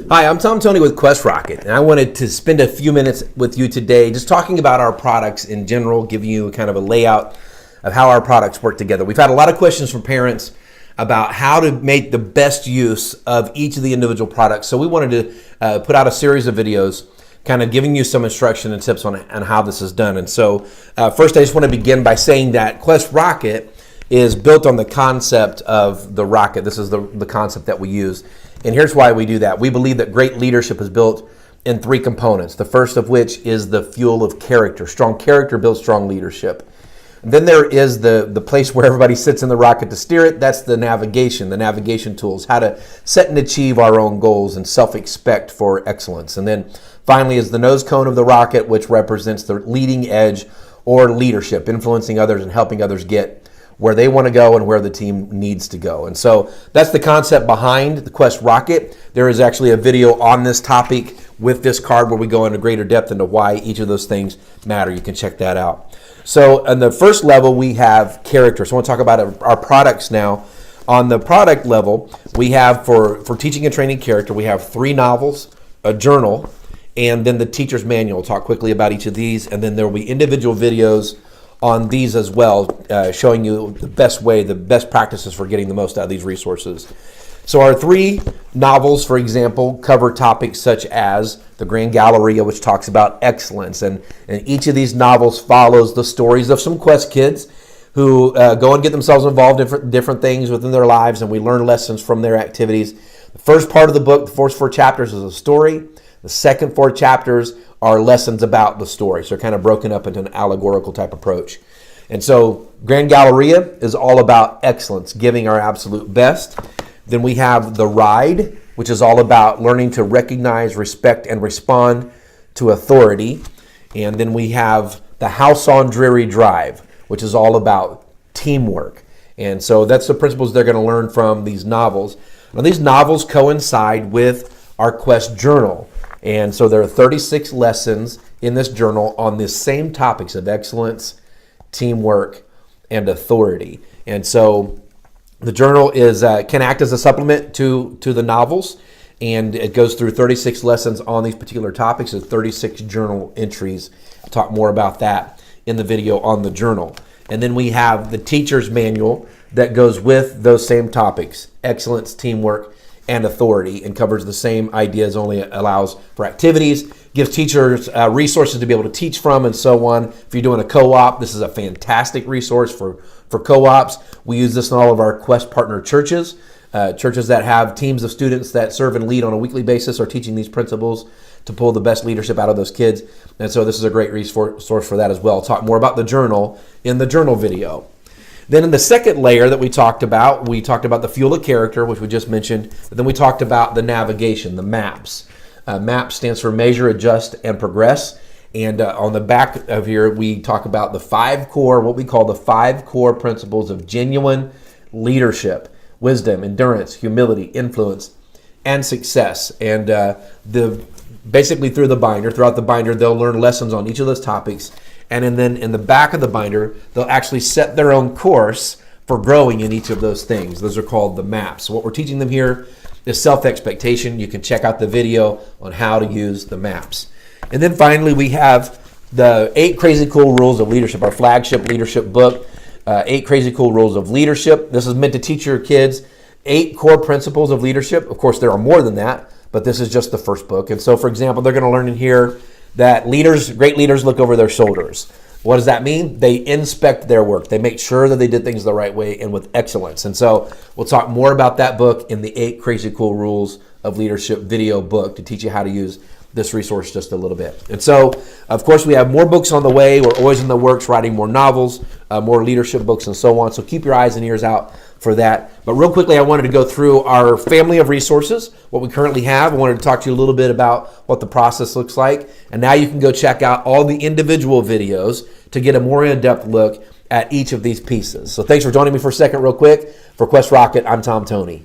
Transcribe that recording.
Hi, I'm Tom Tony with Quest Rocket, and I wanted to spend a few minutes with you today just talking about our products in general, giving you kind of a layout of how our products work together. We've had a lot of questions from parents about how to make the best use of each of the individual products. So we wanted to put out a series of videos kind of giving you some instruction and tips on how this is done. And so first I just want to begin by saying that Quest Rocket is built on the concept of the rocket. This is the concept that we use. And here's why we do that. We believe that great leadership is built in three components. The first of which is the fuel of character. Strong character builds strong leadership. And then there is the place where everybody sits in the rocket to steer it. That's the navigation tools, how to set and achieve our own goals and self-expect for excellence. And then finally is the nose cone of the rocket, which represents the leading edge or leadership, influencing others and helping others get where they want to go and where the team needs to go. And so that's the concept behind the Quest Rocket. There is actually a video on this topic with this card where we go into greater depth into why each of those things matter. You can check that out. So on the first level, we have character. So I want to talk about our products now. On the product level, we have for teaching and training character, we have 3 novels, a journal, and then the teacher's manual. We'll talk quickly about each of these, and then there will be individual videos on these as well, showing you the best practices for getting the most out of these resources. So our 3 novels, for example, cover topics such as the Grand Galleria, which talks about excellence. And each of these novels follows the stories of some Quest kids who go and get themselves involved in different things within their lives, and we learn lessons from their activities. The first part of the book, the first 4 chapters, is a story. The second 4 chapters are lessons about the story. So they're kind of broken up into an allegorical type approach. And so Grand Galleria is all about excellence, giving our absolute best. Then we have The Ride, which is all about learning to recognize, respect, and respond to authority. And then we have The House on Dreary Drive, which is all about teamwork. And so that's the principles they're going to learn from these novels. Now, these novels coincide with our Quest Journal. And so there are 36 lessons in this journal on the same topics of excellence, teamwork, and authority. And so the journal can act as a supplement to the novels, and it goes through 36 lessons on these particular topics and 36 journal entries. I'll talk more about that in the video on the journal. And then we have the teacher's manual that goes with those same topics, excellence, teamwork, and authority, and covers the same ideas, only allows for activities, gives teachers resources to be able to teach from, and so on. If you're doing a co-op, this is a fantastic resource for co-ops. We use this in all of our Quest partner churches. Churches that have teams of students that serve and lead on a weekly basis are teaching these principles to pull the best leadership out of those kids. And so this is a great resource for that as well. I'll talk more about the journal in the journal video. Then in the second layer that we talked about the fuel of character, which we just mentioned. But then we talked about the navigation, the maps. MAP stands for measure, adjust, and progress. And on the back of here, we talk about what we call the 5 core principles of genuine leadership: wisdom, endurance, humility, influence, and success. And basically throughout the binder, they'll learn lessons on each of those topics. And then in the back of the binder, they'll actually set their own course for growing in each of those things. Those are called the maps. So what we're teaching them here is self-expectation. You can check out the video on how to use the maps. And then finally, we have the 8 Crazy Cool Rules of Leadership, our flagship leadership book, 8 Crazy Cool Rules of Leadership. This is meant to teach your kids 8 core principles of leadership. Of course, there are more than that, but this is just the first book. And so, for example, they're going to learn in here that great leaders look over their shoulders. What does that mean? They inspect their work. They make sure that they did things the right way and with excellence. And so we'll talk more about that book in the 8 Crazy Cool Rules of Leadership video book to teach you how to use this resource just a little bit. And so, of course, we have more books on the way. We're always in the works, writing more novels, more leadership books, and so on. So keep your eyes and ears out for that. But real quickly, I wanted to go through our family of resources, what we currently have. I wanted to talk to you a little bit about what the process looks like. And now you can go check out all the individual videos to get a more in-depth look at each of these pieces. So thanks for joining me for a second real quick. For Quest Rocket, I'm Tom Tony.